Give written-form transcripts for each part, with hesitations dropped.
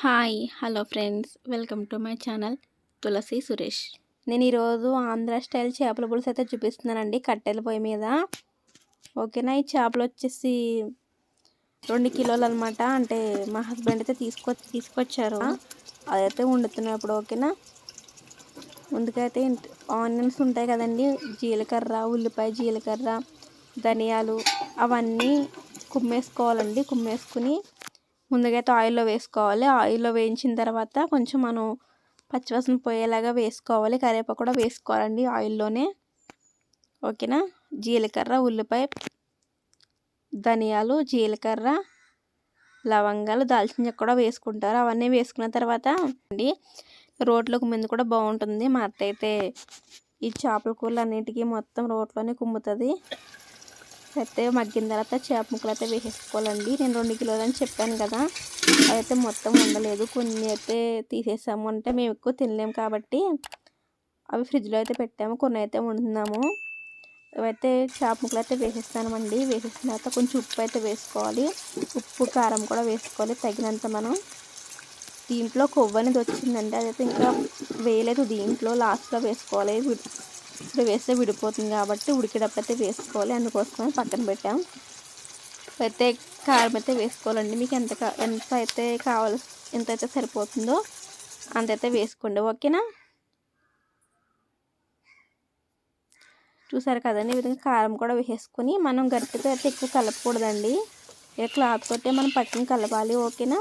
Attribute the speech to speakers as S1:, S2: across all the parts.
S1: Hi hello friends welcome to my channel Tulasi Suresh. నేను ఈరోజు Andhra style చేపల పులుసు అయితే చూపిస్తున్నానండి కట్టెల పొయ్యి మీద. ఓకేనా, ఈ చేపలు వచ్చేసి 2 కిలోలు అనమాట. అంటే మా హస్బెండ్ అయితే తీసుకొచ్చారు, అదైతే వండుతున్నప్పుడు. ఓకేనా, ముందుకైతే ఆనియన్స్ ఉంటాయి కదండి, జీలకర్ర, ఉల్లిపాయ, జీలకర్ర, ధనియాలు అవన్నీ కుమ్మేసుకోవాలండి. కుమ్మేసుకుని ముందుగా అయితే ఆయిల్లో వేసుకోవాలి. ఆయిల్లో వేయించిన తర్వాత కొంచెం మనం పచ్చివాసన పోయేలాగా వేసుకోవాలి. కరివేపాకు కూడా వేసుకోవాలండి ఆయిల్లోనే. ఓకేనా, జీలకర్ర, ఉల్లిపాయ, ధనియాలు, జీలకర్ర, లవంగాలు, దాల్చిన చెక్క కూడా వేసుకుంటారు. అవన్నీ వేసుకున్న తర్వాత అండి రోట్లోకి ముందు కూడా బాగుంటుంది. మా అత్త అయితే ఈ చేపల కూరలు అన్నింటికి మొత్తం రోట్లోనే కుమ్ముతుంది. అయితే మగ్గిన తర్వాత చేప ముక్కలు అయితే వేసేసుకోవాలండి. నేను 2 కిలోలు అని చెప్పాను కదా, అదైతే మొత్తం ఉండలేదు, కొన్ని అయితే తీసేసాము. అంటే మేము ఎక్కువ తినలేము కాబట్టి అవి ఫ్రిడ్జ్లో అయితే పెట్టాము, కొన్ని అయితే వండుతున్నాము. అవైతే చేప ముక్కలు అయితే వేసేస్తామండి. వేసేసిన తర్వాత కొంచెం ఉప్పు అయితే వేసుకోవాలి. ఉప్పు కారం కూడా వేసుకోవాలి తగినంత. మనం దీంట్లో కొవ్వు అనేది వచ్చిందండి, అదైతే ఇంకా వేయలేదు. దీంట్లో లాస్ట్లో వేసుకోవాలి. ఇప్పుడు వేస్తే విడిపోతుంది కాబట్టి ఉడికేటప్పుడు అయితే వేసుకోవాలి. అందుకోసమని పక్కన పెట్టాం. అయితే కారం అయితే వేసుకోవాలండి. మీకు ఎంత అయితే కావాలి, ఎంత అయితే సరిపోతుందో అంతైతే వేసుకోండి. ఓకేనా, చూసారు కదండి. ఈ విధంగా కారం కూడా వేసుకొని మనం గట్టితో అయితే ఎక్కువ కలపకూడదండి. ఇలా క్లాత్ తోటే మనం పక్కన కలపాలి. ఓకేనా,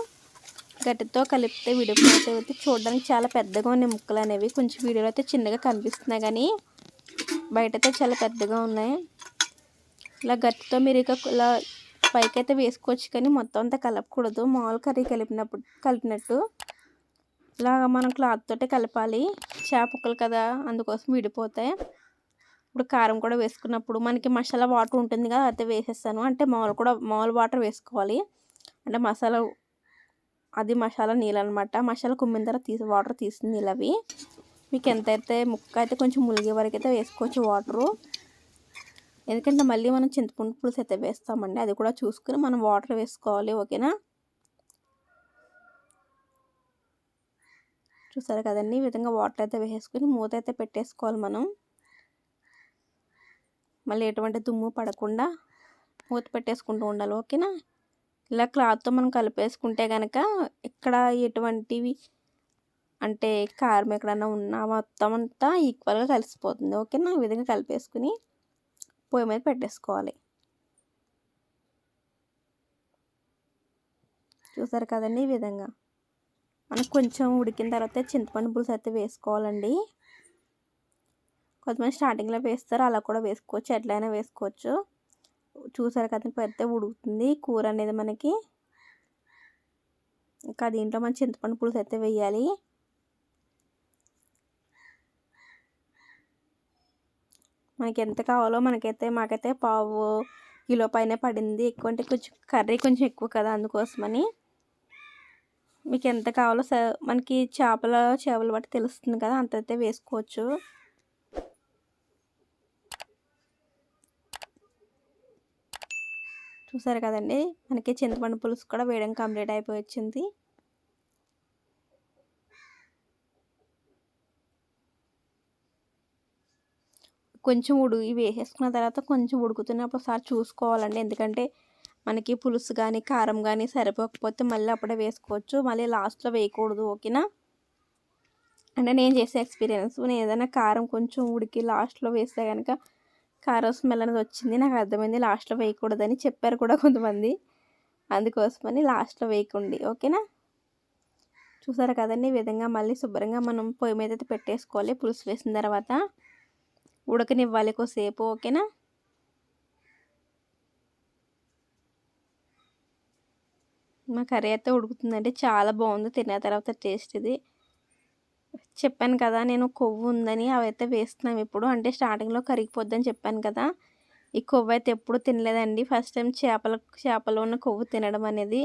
S1: గట్టితో కలిపితే విడిపోతే చూడడానికి చాలా పెద్దగా ఉన్నాయి ముక్కలు అనేవి. కొంచెం వీడియోలో అయితే చిన్నగా కనిపిస్తున్నాయి కానీ బయట అయితే చాలా పెద్దగా ఉన్నాయి. ఇలా గట్టితో మీరు ఇలా పైకి అయితే వేసుకోవచ్చు కానీ మొత్తం అంతా కలపకూడదు. మామూలు కర్రీ కలిపినట్టు ఇలాగ మనం క్లాత్ తోటే కలపాలి. చేప ముక్కలు కదా, అందుకోసం విడిపోతాయి. ఇప్పుడు కారం కూడా వేసుకున్నప్పుడు మనకి మసాలా వాటర్ ఉంటుంది కదా, అయితే వేసేస్తాను. అంటే మామూలు వాటర్ వేసుకోవాలి. అంటే మసాలా నీళ్ళు అనమాట. మసాలా కుమ్మిన తర్వాత వాటర్ తీసిన నీళ్ళు అవి. మీకు ఎంతైతే ముక్క అయితే కొంచెం ములిగే వరకు అయితే వేసుకోవచ్చు వాటరు. ఎందుకంటే మళ్ళీ మనం చింతపండు పులుసు అయితే వేస్తామండి, అది కూడా చూసుకుని మనం వాటర్ వేసుకోవాలి. ఓకేనా, చూసారు కదండి. ఈ విధంగా వాటర్ అయితే వేసేసుకుని మూత అయితే పెట్టేసుకోవాలి మనం. మళ్ళీ ఎటువంటి దుమ్ము పడకుండా మూత పెట్టేసుకుంటూ ఉండాలి. ఓకేనా, ఇలా క్లాత్తో మనం కలిపేసుకుంటే కనుక ఇక్కడ ఎటువంటివి అంటే కారం ఎక్కడన్నా ఉన్నా మొత్తం అంతా ఈక్వల్గా కలిసిపోతుంది. ఓకేనా, ఈ విధంగా కలిపేసుకుని పొయ్యి మీద పెట్టేసుకోవాలి. చూసారు కదండి. ఈ విధంగా మనకు కొంచెం ఉడికిన తర్వాత చింతపండు పులుసు అయితే వేసుకోవాలండి. కొంతమంది స్టార్టింగ్లో వేస్తారు, అలా కూడా వేసుకోవచ్చు, ఎట్లయినా వేసుకోవచ్చు. చూసారు కదండి, పెద్ద ఉడుకుతుంది కూర అనేది మనకి. ఇంకా దీంట్లో మనం చింతపండు పులుసు అయితే వేయాలి. మనకి ఎంత కావాలో మాకైతే పావు కిలో పైన పడింది. ఎక్కువ అంటే కొంచెం కర్రీ కొంచెం ఎక్కువ కదా, అందుకోసమని. మీకు ఎంత కావాలో మనకి చేపలు బట్టి తెలుస్తుంది కదా, అంతైతే వేసుకోవచ్చు. చూసారు కదండి, మనకి చింతపండు పులుసు కూడా వేయడం కంప్లీట్ అయిపోయి వచ్చింది. కొంచెం వేసేసుకున్న తర్వాత కొంచెం ఉడుకుతున్నప్పుడు ఒకసారి చూసుకోవాలండి. ఎందుకంటే మనకి పులుసు కానీ కారం కానీ సరిపోకపోతే మళ్ళీ అప్పుడే వేసుకోవచ్చు, మళ్ళీ లాస్ట్లో వేయకూడదు. ఓకేనా, అంటే నేను చేసే ఎక్స్పీరియన్స్. నేను ఏదైనా కారం కొంచెం ఉడికి లాస్ట్లో వేస్తే కనుక కారం స్మెల్ అనేది వచ్చింది, నాకు అర్థమైంది. లాస్ట్లో వేయకూడదని చెప్పారు కూడా కొంతమంది, అందుకోసమని లాస్ట్లో వేయకండి. ఓకేనా, చూసారు కదండి. ఈ విధంగా మళ్ళీ శుభ్రంగా మనం పొయ్యి మీద అయితే పెట్టేసుకోవాలి. పులుసు వేసిన తర్వాత ఉడకనివ్వాలి కొద్దిసేపు. ఓకేనా, మా కర్రీ అయితే ఉడుకుతుందండి, చాలా బాగుంది తిన్న తర్వాత టేస్ట్. ఇది చెప్పాను కదా, నేను కొవ్వు ఉందని అవైతే వేస్తున్నాం ఇప్పుడు. అంటే స్టార్టింగ్లో కరిగిపోద్దని చెప్పాను కదా, ఈ కొవ్వు అయితే ఎప్పుడు తినలేదండి. ఫస్ట్ టైం చేపలో ఉన్న కొవ్వు తినడం అనేది.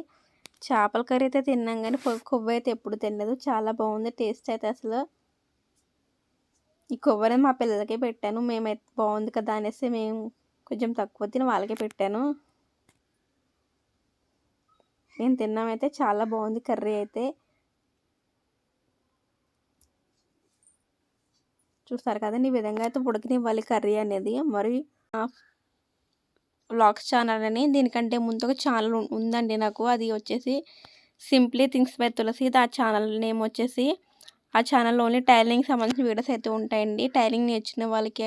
S1: చేపల కర్రీ అయితే తిన్నాం కానీ కొవ్వు అయితే ఎప్పుడు తినలేదు. చాలా బాగుంది టేస్ట్ అయితే. అసలు ఈ కొవ్వు అనేది మా పిల్లలకే పెట్టాను. మేమైతే బాగుంది కదా అనేసి మేము కొంచెం తక్కువ తిని వాళ్ళకే పెట్టాను. నేను తిన్నామైతే చాలా బాగుంది కర్రీ అయితే. చూస్తారు కదండి, ఈ విధంగా అయితే ఉడకనివ్వాలి కర్రీ అనేది. మరి వ్లాగ్స్ ఛానల్ అని దీనికంటే ముందు ఒక ఛానల్ ఉందండి నాకు, అది వచ్చేసి సింప్లీ థింగ్స్ బై తులసి. ఆ ఛానల్ నేమ్ వచ్చేసి, ఆ ఛానల్లో ఓన్లీ టైలరింగ్ సంబంధించిన వీడియోస్ అయితే ఉంటాయండి. టైలరింగ్ నేర్చుకునే వాళ్ళకి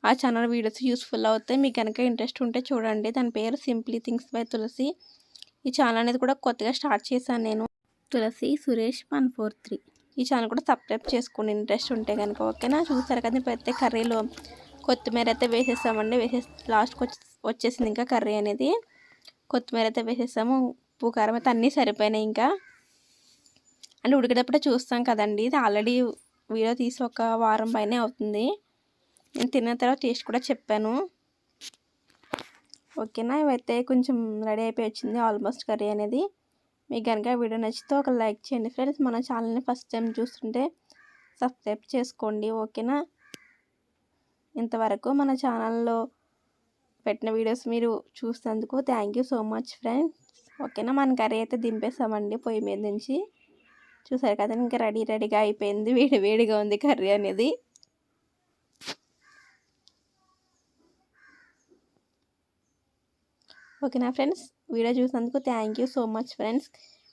S1: ఆ ఛానల్ వీడియోస్ యూస్ఫుల్ అవుతాయి. మీకు కనుక ఇంట్రెస్ట్ ఉంటే చూడండి. దాని పేరు సింప్లీ థింగ్స్ బై తులసి. ఈ ఛానల్ అనేది కూడా కొత్తగా స్టార్ట్ చేశాను నేను, తులసి సురేష్ 143. ఈ ఛానల్ కూడా సబ్స్క్రైబ్ చేసుకోండి ఇంట్రెస్ట్ ఉంటే కనుక, ఓకేనా. చూసారు కదా, ఇప్పుడైతే కర్రీలో కొత్తిమీర అయితే వేసేసామండి. లాస్ట్కి వచ్చేసింది ఇంకా కర్రీ అనేది. కొత్తిమీర అయితే వేసేసాము. ఉప్పు కారం అయితే అన్నీ సరిపోయినాయి. ఇంకా అంటే ఉడికేటప్పుడే చూస్తాం కదండి, ఇది ఆల్రెడీ వీడియో తీసి ఒక వారం పైనే అవుతుంది. నేను తిన్న తర్వాత టేస్ట్ కూడా చెప్పాను, ఓకేనా. ఇవైతే కొంచెం రెడీ అయిపోయి వచ్చింది ఆల్మోస్ట్ కర్రీ అనేది. మీకు కనుక వీడియో నచ్చితే ఒక లైక్ చేయండి ఫ్రెండ్స్. మన ఛానల్ని ఫస్ట్ టైం చూస్తుంటే సబ్స్క్రైబ్ చేసుకోండి, ఓకేనా. ఇంతవరకు మన ఛానల్లో పెట్టిన వీడియోస్ మీరు చూసినందుకు thank you so much friends, ఓకేనా. మన కర్రీ అయితే దింపేసామండి పొయ్యి మీద నుంచి. చూసారు కదా, ఇంకా రెడీగా అయిపోయింది. వేడిగా ఉంది కర్రీ అనేది. ఓకేనా ఫ్రెండ్స్, వీడియో చూసినందుకు thank you so much friends.